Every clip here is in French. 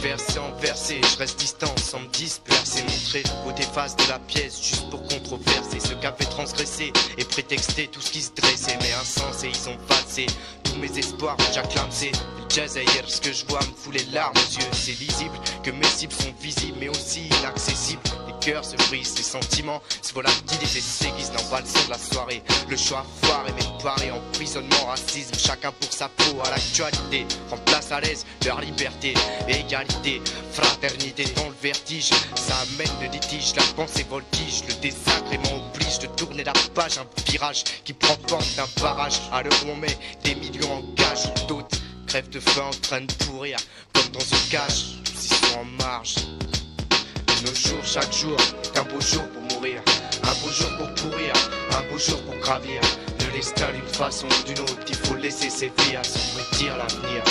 verset en verset, je reste distant sans me disperser. Montrer le côté face de la pièce juste pour controverser ce qu'a fait transgresser et prétexter tout ce qui se dressait. Mais insensé, ils ont valsé tous mes espoirs, j'acclame, c'est le jazz ailleurs. Ce que je vois me fout les larmes aux yeux. C'est lisible que mes cibles sont visibles mais aussi inaccessibles. Les cœurs se brisent, les sentiments se volatilisent et s'aiguisent dans le son de la soirée. Le choix foiré, mes paris, emprisonnement, racisme, chacun pour sa peau à l'actualité. Remplace à l'aise leur liberté, égalité, fraternité dans le vertige. Ça amène le litige, la pensée voltige, le désagrément oblige de tourner la page. Un virage qui prend forme d'un barrage. À l'heure où on met des millions en gage, ou d'autres crèvent de faim en train de pourrir comme dans une cage. Tous y sont en marge. Nos jours, chaque jour est un beau jour pour mourir, un beau jour pour pourrir, un beau jour pour gravir. Ne laisse pas d'une façon ou d'une autre, il faut laisser ses vies à s'ouvrir l'avenir.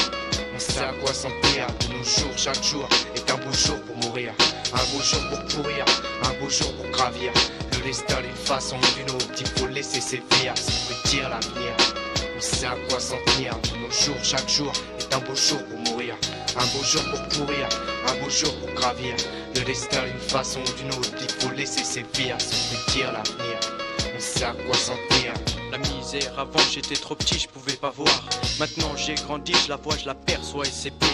On sait à quoi s'en tenir. Nos jours, chaque jour est un beau jour pour mourir, un beau jour pour pourrir, un beau jour pour gravir. Ne laisse pas d'une façon ou d'une autre, il faut laisser ses vies à s'ouvrir l'avenir. On sait à quoi s'en tenir. Nos jours, chaque jour est un beau jour pour mourir, un beau jour pour pourrir, un beau jour pour gravir. Le destin d'une façon ou d'une autre, il faut laisser ses vies à s'ouvrir l'avenir. On sait à quoi s'en tenir. La misère, avant j'étais trop petit, je pouvais pas voir. Maintenant j'ai grandi, je la vois, je l'aperçois et c'est pire.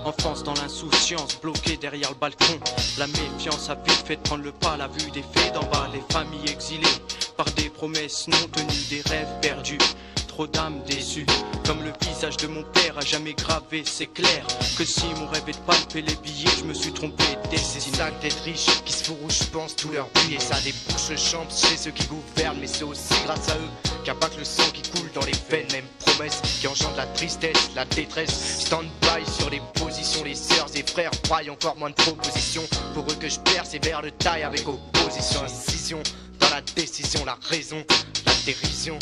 Enfance dans l'insouciance, bloquée derrière le balcon. La méfiance a vite fait de prendre le pas, la vue des faits d'en bas. Les familles exilées par des promesses non tenues, des rêves perdus. Trop d'âmes déçues, comme le visage de mon père a jamais gravé. C'est clair que si mon rêve est de palper les billets, je me suis trompé. C'est ça d'être riche qui se fourrougent, je pense, tout leur but. Et ça débouche le champ chez ceux qui gouvernent. Mais c'est aussi grâce à eux qu'il n'y a pas que le sang qui coule dans les veines. Même promesse qui engendre la tristesse, la détresse. Stand-by sur les positions, les sœurs et frères braillent encore moins de propositions. Pour eux que je persévère le taille avec opposition. Incision dans la décision, la raison, la dérision.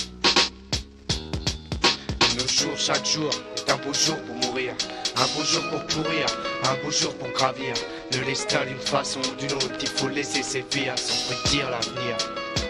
Nos jours, chaque jour est un beau jour pour mourir, un beau jour pour pourrir, un beau jour pour gravir. Ne laisse pas d'une façon ou d'une autre, il faut laisser ses vies à s'ouvrir l'avenir.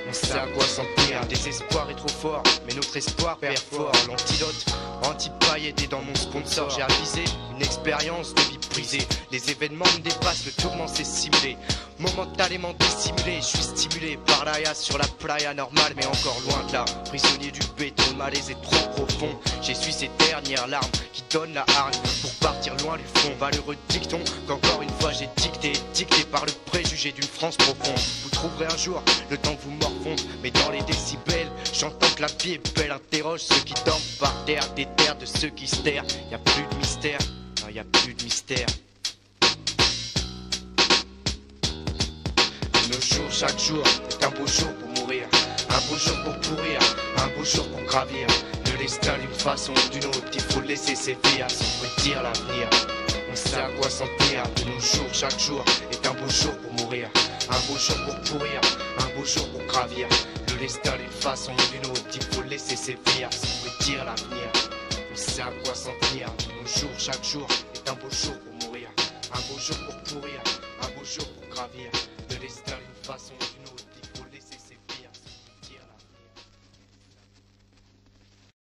On sait à quoi s'en tenir. Le désespoir est trop fort, mais notre espoir perd fort. L'antidote, anti-pailleté dans mon sponsor. J'ai avisé une expérience de vie brisée. Les événements me dépassent, le tourment s'est simulé. Momentanément dissimulé, je suis stimulé par l'aya sur la playa normale, mais encore loin de là. Prisonnier du béton, le malaise est trop profond. J'essuie ces dernières larmes qui donnent la hargne pour partir loin du fond. Valeureux dicton qu'encore une fois j'ai dicté, dicté par le préjugé d'une France profonde. Vous trouverez un jour le temps que vous morfondre, mais dans les décibels, j'entends que la vie est belle. Interroge ceux qui dorment par terre, des terres de ceux qui se terrent. Y a plus de mystère, non y a plus de mystère. Nos jours, chaque jour est un beau jour pour mourir, un beau jour pour pourrir, un beau jour pour gravir. Ne laisse pas d'une façon ou d'une autre, il faut laisser ses vies à s'ouvrir l'avenir. On sait à quoi s'en tenir. De nos jours, chaque jour est un beau jour pour mourir, un beau jour pour pourrir, un beau jour pour gravir. Ne laisse pas d'une façon ou d'une autre, il faut laisser ses vies à s'ouvrir l'avenir. On sait à quoi s'en tenir. De nos jours, chaque jour est un beau jour pour mourir, un beau jour pour pourrir, un beau jour pour gravir. Ne laisse pas d'une façon ou d'une autre.